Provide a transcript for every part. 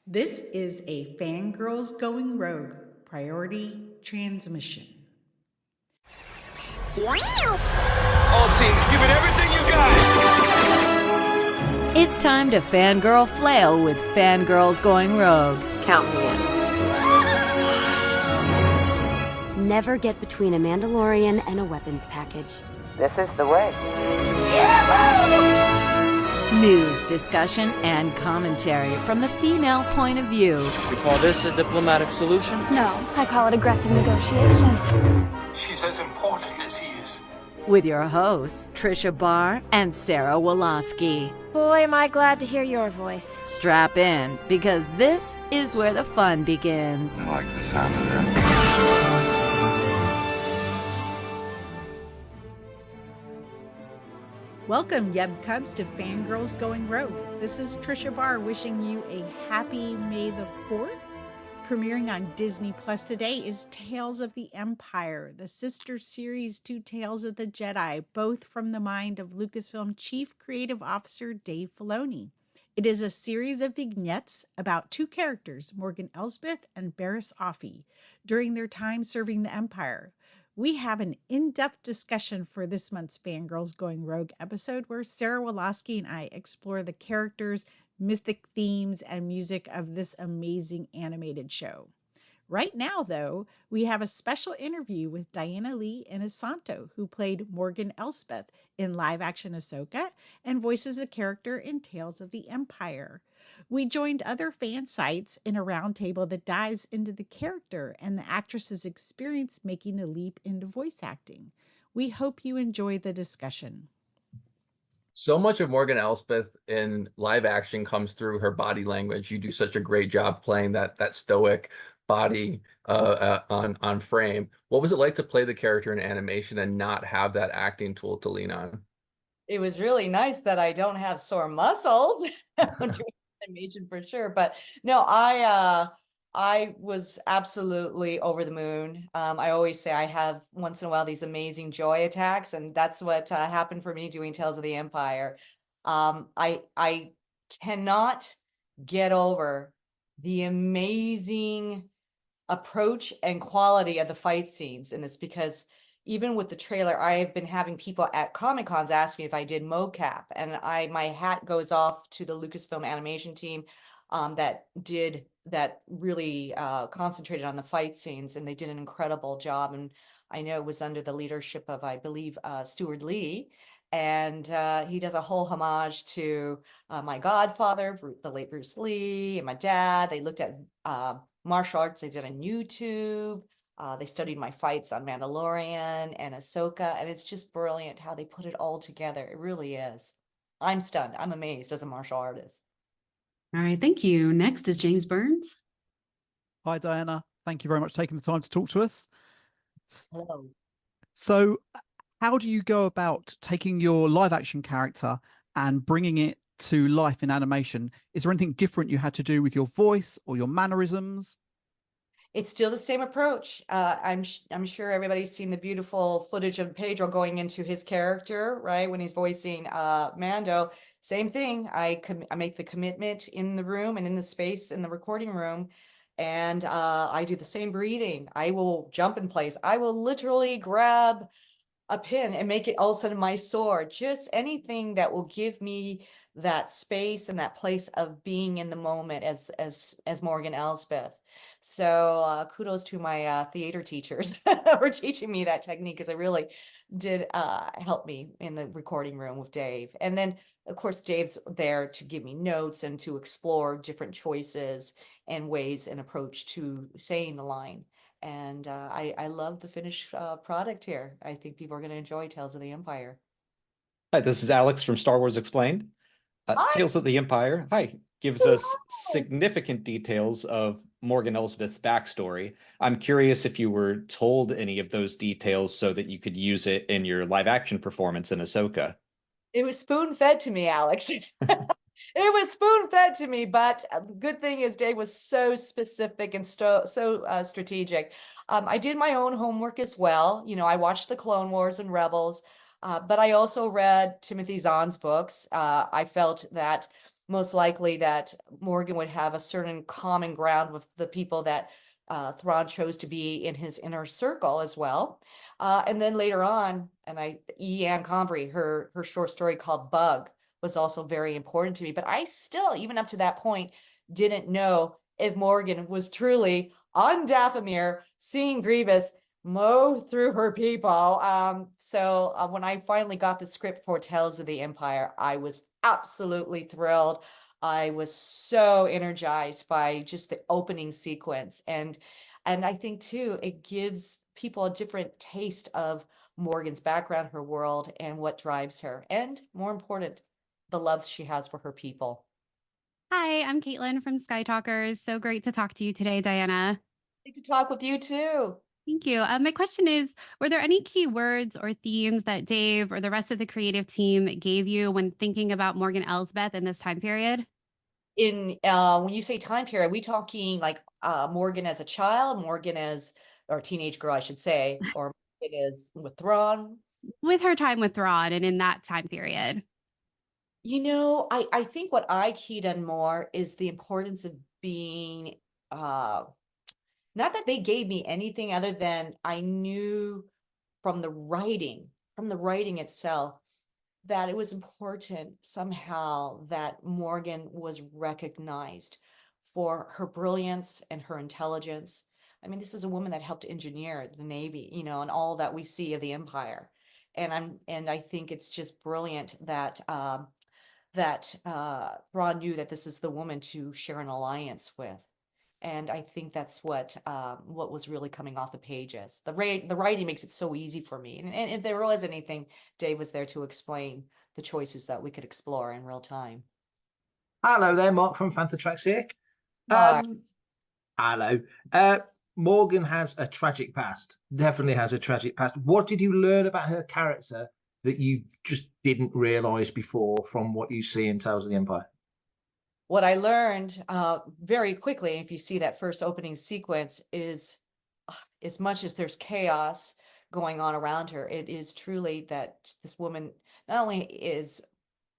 This is a Fangirls Going Rogue priority transmission. All team, give it everything you got! It's time to fangirl flail with Fangirls Going Rogue. Count me in. Never get between a Mandalorian and a weapons package. This is the way. News, discussion, and commentary from the female point of view. You call this a diplomatic solution? No, I call it aggressive negotiations. She's as important as he is. With your hosts, Trisha Barr and Sarah Woloski. Boy, am I glad to hear your voice. Strap in, because this is where the fun begins. I like the sound of that. Welcome, Yeb Cubs, to Fangirls Going Rogue. This is Trisha Barr wishing you a happy May the 4th. Premiering on Disney Plus today is Tales of the Empire, the sister series to Tales of the Jedi, both from the mind of Lucasfilm Chief Creative Officer Dave Filoni. It is a series of vignettes about two characters, Morgan Elsbeth and Barriss Offee, during their time serving the Empire. We have an in-depth discussion for this month's Fangirls Going Rogue episode where Sarah Woloski and I explore the characters, mystic themes, and music of this amazing animated show. Right now, though, we have a special interview with Lee Inosanto, who played Morgan Elsbeth in live-action Ahsoka and voices the character in Tales of the Empire. We joined other fan sites in a roundtable that dives into the character and the actress's experience making the leap into voice acting. We hope you enjoy the discussion. So much of Morgan Elsbeth in live action comes through her body language. You do such a great job playing that stoic body on frame. What was it like to play the character in animation and not have that acting tool to lean on? It was really nice that I don't have sore muscles doing animation for sure. But no, I was absolutely over the moon. I always say I have once in a while these amazing joy attacks, and that's what happened for me doing Tales of the Empire. I cannot get over the amazing approach and quality of the fight scenes in this, because even with the trailer, I have been having people at Comic Cons ask me if I did mocap, and my hat goes off to the Lucasfilm animation team that really concentrated on the fight scenes, and they did an incredible job. And I know it was under the leadership of, I believe, Stuart Lee, and he does a whole homage to my godfather, the late Bruce Lee, and my dad. They looked at martial arts they did on YouTube. They studied my fights on Mandalorian and Ahsoka, and it's just brilliant how they put it all together. It really is. I'm stunned. I'm amazed as a martial artist. All right, thank you. Next is James Burns. Hi, Diana. Thank you very much for taking the time to talk to us. Hello. So how do you go about taking your live action character and bringing it to life in animation? Is there anything different you had to do with your voice or your mannerisms? It's still the same approach. I'm sure everybody's seen the beautiful footage of Pedro going into his character, right? When he's voicing Mando. Same thing. I make the commitment in the room and in the space in the recording room. And I do the same breathing. I will jump in place. I will literally grab a pin and make it all of a sudden my sword. Just anything that will give me that space and that place of being in the moment as Morgan Elsbeth. So kudos to my theater teachers for teaching me that technique, because it really did help me in the recording room with Dave. And then, of course, Dave's there to give me notes and to explore different choices and ways and approach to saying the line. And I love the finished product here. I think people are going to enjoy Tales of the Empire. Hi, this is Alex from Star Wars Explained. Tales of the Empire, gives us significant details of Morgan Elsbeth's backstory. I'm curious if you were told any of those details so that you could use it in your live action performance in Ahsoka. It was spoon-fed to me, Alex. It was spoon-fed to me, but the good thing is Dave was so specific and so strategic. I did my own homework as well. You know, I watched the Clone Wars and Rebels, but I also read Timothy Zahn's books. I felt that most likely that Morgan would have a certain common ground with the people that Thrawn chose to be in his inner circle as well. And then later on, E. Ann Convery, her short story called Bug was also very important to me. But I still, even up to that point, didn't know if Morgan was truly on Dathomir, seeing Grievous mow through her people. So when I finally got the script for Tales of the Empire, I was absolutely thrilled. I was so energized by just the opening sequence. And I think too, it gives people a different taste of Morgan's background, her world, and what drives her. And more important, the love she has for her people. Hi, I'm Caitlin from Skytalkers. So great to talk to you today, Diana. Great to talk with you too. Thank you. My question is, were there any key words or themes that Dave or the rest of the creative team gave you when thinking about Morgan Elsbeth in this time period? In when you say time period, are we talking like Morgan as a child, Morgan as, or teenage girl, I should say, or Morgan is with Thrawn? With her time with Thrawn and in that time period. You know, I think what I keyed on more is the importance of being, not that they gave me anything other than I knew from the writing itself, that it was important somehow that Morgan was recognized for her brilliance and her intelligence. I mean, this is a woman that helped engineer the Navy, you know, and all that we see of the Empire. And I think it's just brilliant that Thrawn knew that this is the woman to share an alliance with. And I think that's what was really coming off the pages. The writing makes it so easy for me. And if there was anything, Dave was there to explain the choices that we could explore in real time. Hello there, Mark from Fantha Tracks here. Hello. Morgan has a tragic past. Definitely has a tragic past. What did you learn about her character that you just didn't realize before from what you see in Tales of the Empire? What I learned very quickly, if you see that first opening sequence, is as much as there's chaos going on around her, it is truly that this woman not only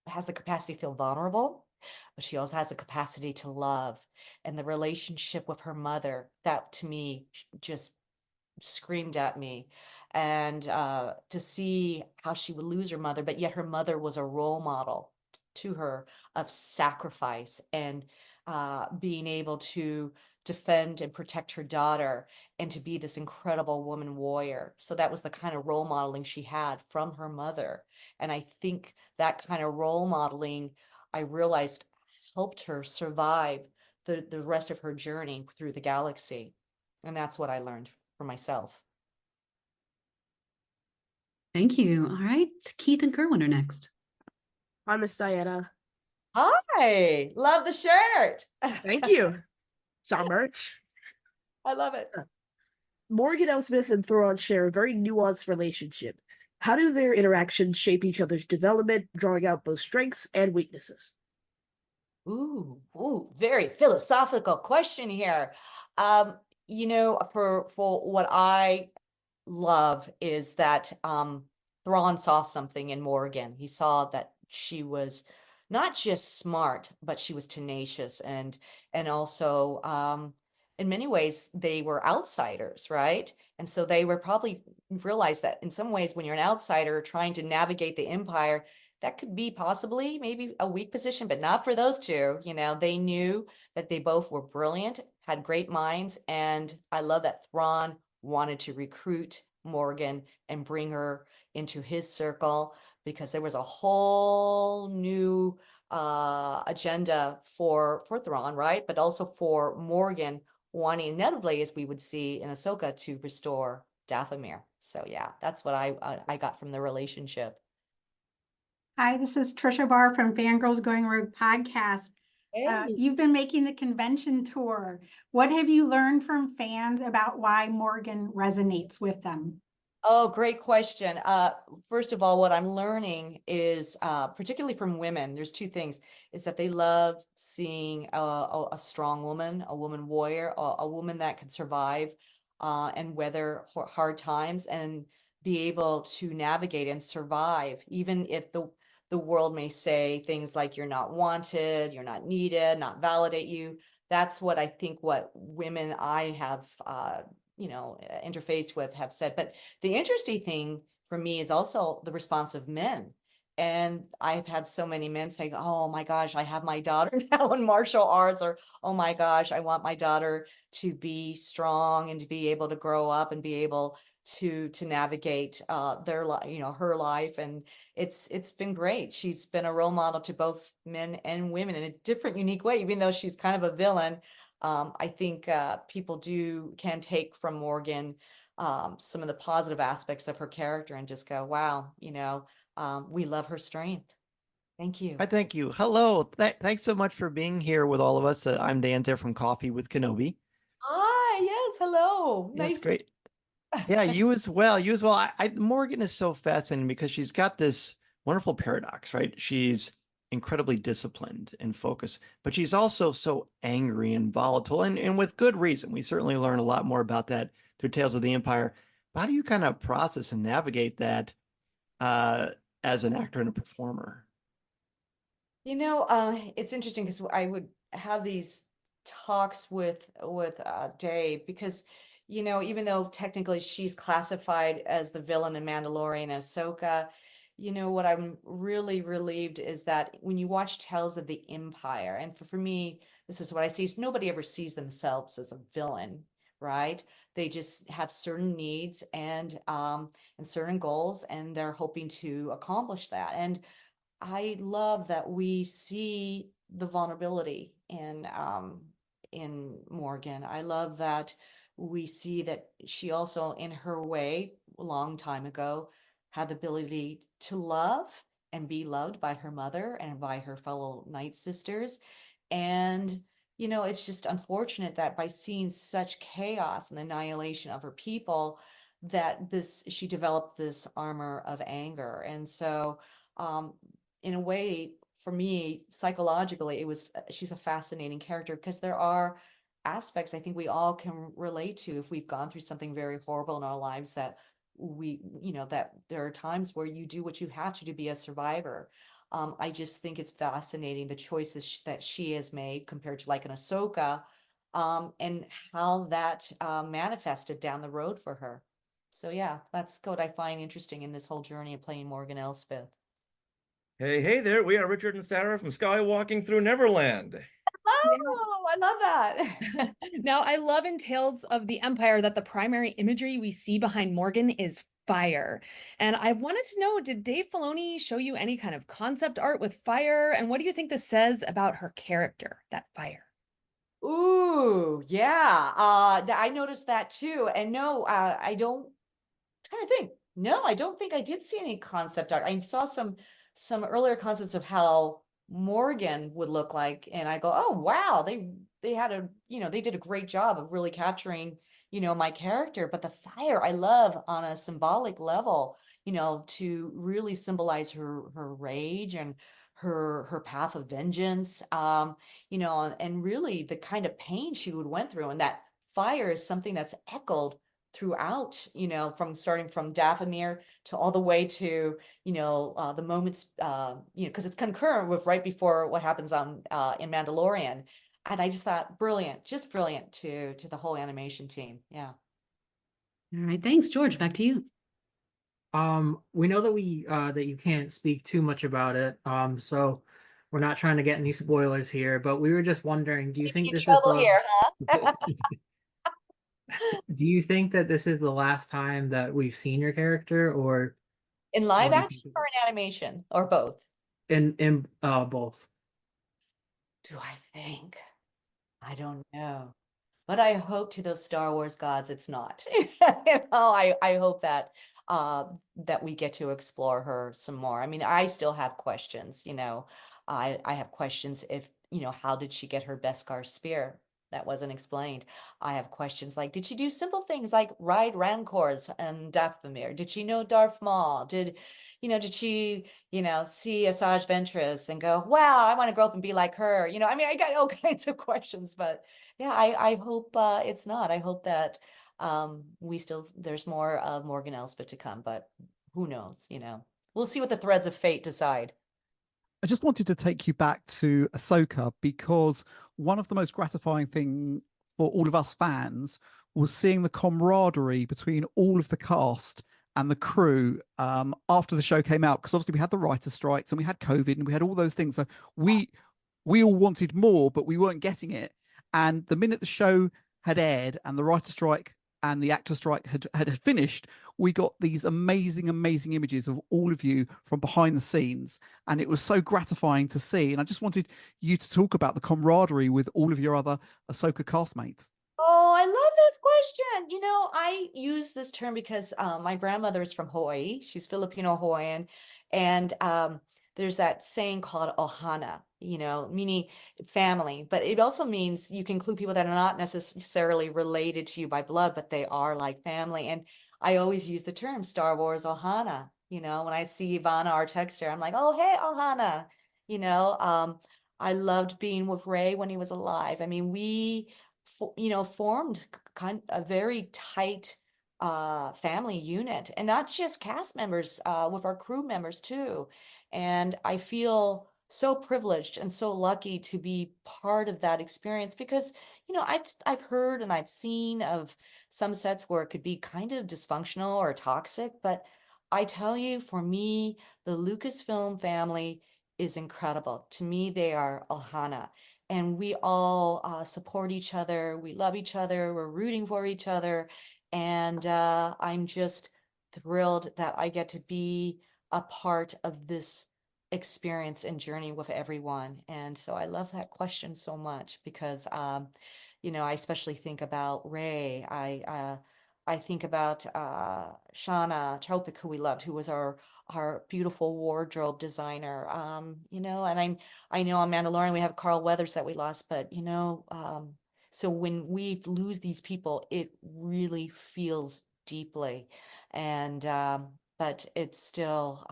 has the capacity to feel vulnerable, but she also has the capacity to love. And the relationship with her mother, that to me just screamed at me. And to see how she would lose her mother, but yet her mother was a role model to her of sacrifice and being able to defend and protect her daughter and to be this incredible woman warrior. So that was the kind of role modeling she had from her mother. And I think that kind of role modeling, I realized, helped her survive the rest of her journey through the galaxy. And that's what I learned for myself. Thank you. All right, Keith and Kerwin are next. Hi, Miss Diana. Hi, love the shirt. Thank you. Some merch. I love it. Morgan Elsbeth and Thrawn share a very nuanced relationship. How do their interactions shape each other's development, drawing out both strengths and weaknesses? Ooh, very philosophical question here. You know, for what I love is that Thrawn saw something in Morgan. He saw that she was not just smart, but she was tenacious and also in many ways they were outsiders, right? And so they were probably realized that in some ways when you're an outsider trying to navigate the Empire, that could be possibly maybe a weak position, but not for those two. You know, they knew that they both were brilliant, had great minds, and I love that Thrawn wanted to recruit Morgan and bring her into his circle because there was a whole new agenda for Thrawn, right? But also for Morgan wanting inevitably, as we would see in Ahsoka, to restore Dathomir. So yeah, that's what I got from the relationship. Hi, this is Trisha Barr from Fangirls Going Rogue podcast. Hey. You've been making the convention tour. What have you learned from fans about why Morgan resonates with them? Oh, great question. First of all, what I'm learning is, particularly from women, there's two things, is that they love seeing a strong woman, a woman warrior, a woman that can survive and weather hard times and be able to navigate and survive, even if the the world may say things like you're not wanted, you're not needed, not validate you. That's what I think what women I have, interfaced with have said. But the interesting thing for me is also the response of men. And I've had so many men say, oh my gosh, I have my daughter now in martial arts, or oh my gosh, I want my daughter to be strong and to be able to grow up and be able to navigate their life, her life. And it's been great. She's been a role model to both men and women in a different, unique way, even though she's kind of a villain. I think people can take from Morgan some of the positive aspects of her character and just go, wow, we love her strength. Thank you. I thank you. Hello. Thanks so much for being here with all of us. I'm Dante from Coffee with Kenobi. Hi, yes, hello. Nice. Great. Yeah, you as well. You as well. Morgan is so fascinating because she's got this wonderful paradox, right? She's incredibly disciplined and focused, but she's also so angry and volatile, and with good reason. We certainly learn a lot more about that through Tales of the Empire. But how do you kind of process and navigate that as an actor and a performer? It's interesting because I would have these talks with Dave because, even though technically she's classified as the villain in Mandalorian and Ahsoka, what I'm really relieved is that when you watch Tales of the Empire, and for me, this is what I see, is nobody ever sees themselves as a villain, right? They just have certain needs and certain goals, and they're hoping to accomplish that. And I love that we see the vulnerability in Morgan. I love that we see that she also, in her way, a long time ago, had the ability to love and be loved by her mother and by her fellow Nightsisters. And, it's just unfortunate that by seeing such chaos and the annihilation of her people, that she developed this armor of anger. And so, in a way, for me, psychologically, she's a fascinating character because there are aspects I think we all can relate to if we've gone through something very horrible in our lives, that that there are times where you do what you have to be a survivor. I just think it's fascinating the choices that she has made compared to like an Ahsoka, and how that manifested down the road for her. So yeah, that's what I find interesting in this whole journey of playing Morgan Elsbeth. Hey there, we are Richard and Sarah from Skywalking through Neverland. Oh, I love that. Now, I love in Tales of the Empire that the primary imagery we see behind Morgan is fire. And I wanted to know, did Dave Filoni show you any kind of concept art with fire? And what do you think this says about her character, that fire? Ooh, yeah. I noticed that too. And no, I don't, I'm trying to think. No, I don't think I did see any concept art. I saw some earlier concepts of how Morgan would look like, and I go, oh wow, they had they did a great job of really capturing my character. But the fire I love on a symbolic level, to really symbolize her rage and her path of vengeance, and really the kind of pain she went through. And that fire is something that's echoed throughout, from starting from Dathomir to all the way to, the moments, because it's concurrent with right before what happens in Mandalorian. And I just thought brilliant, just brilliant to the whole animation team. Yeah. All right. Thanks, George. Back to you. We know that that you can't speak too much about it. So we're not trying to get any spoilers here, but we were just wondering, do you think this is trouble here, huh? Do you think that this is the last time that we've seen your character, or in live action or in animation, or both? In both. Do I think? I don't know. But I hope to those Star Wars gods it's not. I hope that that we get to explore her some more. I mean, I still have questions, I have questions if, how did she get her Beskar spear? That wasn't explained. I have questions like, did she do simple things like ride Rancors and Dathomir? Did she know Darth Maul? Did she, see Asajj Ventress and go, wow, I want to grow up and be like her? I mean, I got all kinds of questions, but yeah, I hope it's not. I hope that there's more of Morgan Elsbeth to come, but who knows, we'll see what the threads of fate decide. I just wanted to take you back to Ahsoka because one of the most gratifying thing for all of us fans was seeing the camaraderie between all of the cast and the crew after the show came out. Because obviously we had the writer's strikes and we had COVID and we had all those things. So we all wanted more, but we weren't getting it. And the minute the show had aired and the writer's strike and the actor strike had finished, we got these amazing images of all of you from behind the scenes, and it was so gratifying to see. And I just wanted you to talk about the camaraderie with all of your other Ahsoka castmates. Oh, I love this question. You know, I use this term because my grandmother is from Hawaii. She's Filipino Hawaiian, and there's that saying called Ohana, you know, meaning family, but it also means you can include people that are not necessarily related to you by blood, but they are like family. And I always use the term Star Wars Ohana. You know, when I see Ivana, our texter, I'm like, oh, hey, Ohana. You know, I loved being with Ray when he was alive. I mean, we, you know, formed kind of a very tight family unit, and not just cast members, with our crew members too. And I feel so privileged and so lucky to be part of that experience because, you know, I've heard and I've seen of some sets where it could be kind of dysfunctional or toxic, but I tell you, for me, the Lucasfilm family is incredible. To me, they are Ohana, and we all support each other. We love each other. We're rooting for each other. And I'm just thrilled that I get to be a part of this experience and journey with everyone. And so I love that question so much because, you know, I especially think about Ray. I think about Shauna Chopik, who we loved, who was our beautiful wardrobe designer. You know, and I know on Mandalorian we have Carl Weathers that we lost, but you know, so when we lose these people, it really feels deeply. And but it's still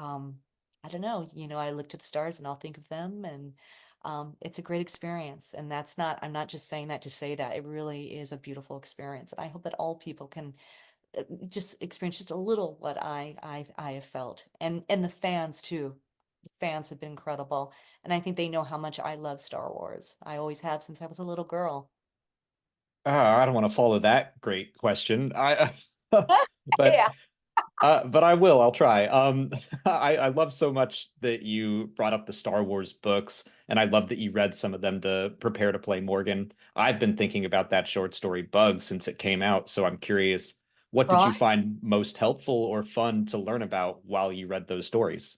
I don't know, you know, I look to the stars and I'll think of them, and it's a great experience. And that's not, I'm not just saying that to say that. It really is a beautiful experience. And I hope that all people can just experience just a little what I have felt. And the fans too. The fans have been incredible. And I think they know how much I love Star Wars. I always have since I was a little girl. I don't want to follow that great question. But Yeah. but I will. I'll try. I love so much that you brought up the Star Wars books, and I love that you read some of them to prepare to play Morgan. I've been thinking about that short story Bug since it came out, so I'm curious, what did you Right. find most helpful or fun to learn about while you read those stories?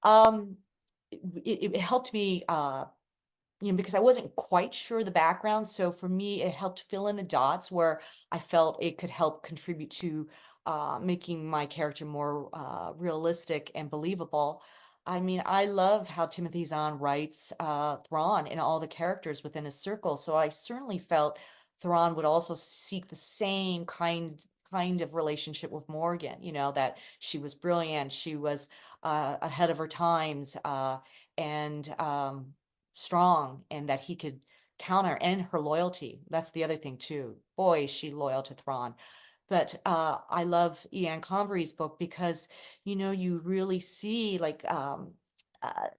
It helped me, you know, because I wasn't quite sure the background. So for me, it helped fill in the dots where I felt it could help contribute to making my character more realistic and believable. I mean, I love how Timothy Zahn writes Thrawn and all the characters within his circle. So I certainly felt Thrawn would also seek the same kind of relationship with Morgan, you know, that she was brilliant, she was ahead of her times, and strong, and that he could counter, and her loyalty. That's the other thing too. Boy, is she loyal to Thrawn. But I love Ian Convery's book because, you know, you really see like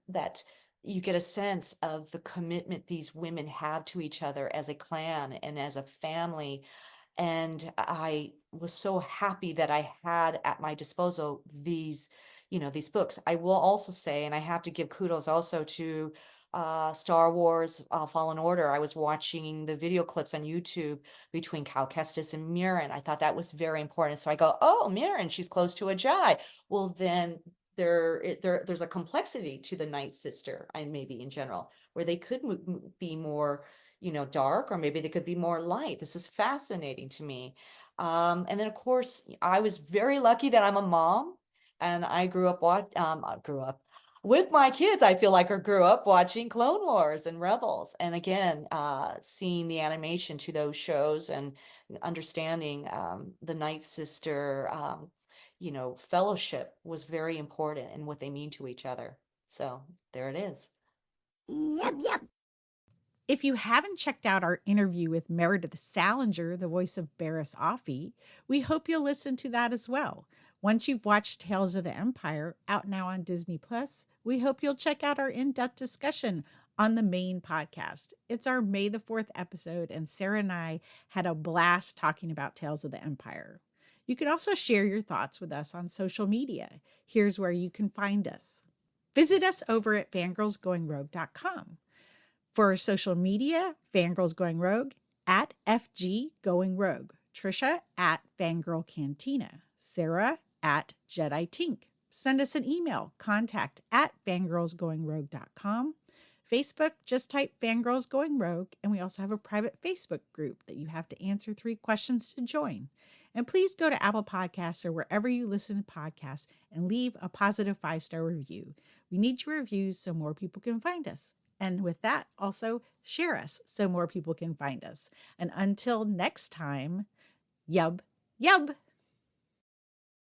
that you get a sense of the commitment these women have to each other as a clan and as a family. And I was so happy that I had at my disposal these, you know, these books. I will also say, and I have to give kudos also to Star Wars Fallen Order. I was watching the video clips on YouTube between Cal Kestis and Mirren. I thought that was very important. So I go, oh, Mirren, she's close to a Jedi. Well, then there's a complexity to the Nightsister, and maybe in general, where they could be more, you know, dark, or maybe they could be more light. This is fascinating to me. And then of course, I was very lucky that I'm a mom, and I grew up with my kids. I feel like I grew up watching Clone Wars and Rebels. And again, seeing the animation to those shows and understanding the Nightsister, you know, fellowship was very important in what they mean to each other. So there it is. Yep, yep. If you haven't checked out our interview with Meredith Salinger, the voice of Barriss Offee, we hope you'll listen to that as well. Once you've watched Tales of the Empire, out now on Disney Plus, we hope you'll check out our in-depth discussion on the main podcast. It's our May the 4th episode, and Sarah and I had a blast talking about Tales of the Empire. You can also share your thoughts with us on social media. Here's where you can find us. Visit us over at fangirlsgoingrogue.com. For social media, Fangirls Going Rogue at FG Going Rogue, Trisha at Fangirl Cantina, Sarah at Jedi Tink. Send us an email, contact at fangirlsgoingrogue.com. Facebook, just type Fangirls Going Rogue, and we also have a private Facebook group that you have to answer 3 questions to join. And please go to Apple Podcasts or wherever you listen to podcasts and leave a positive 5-star review. We need your reviews so more people can find us. And with that, also share us so more people can find us. And until next time, yub, yub.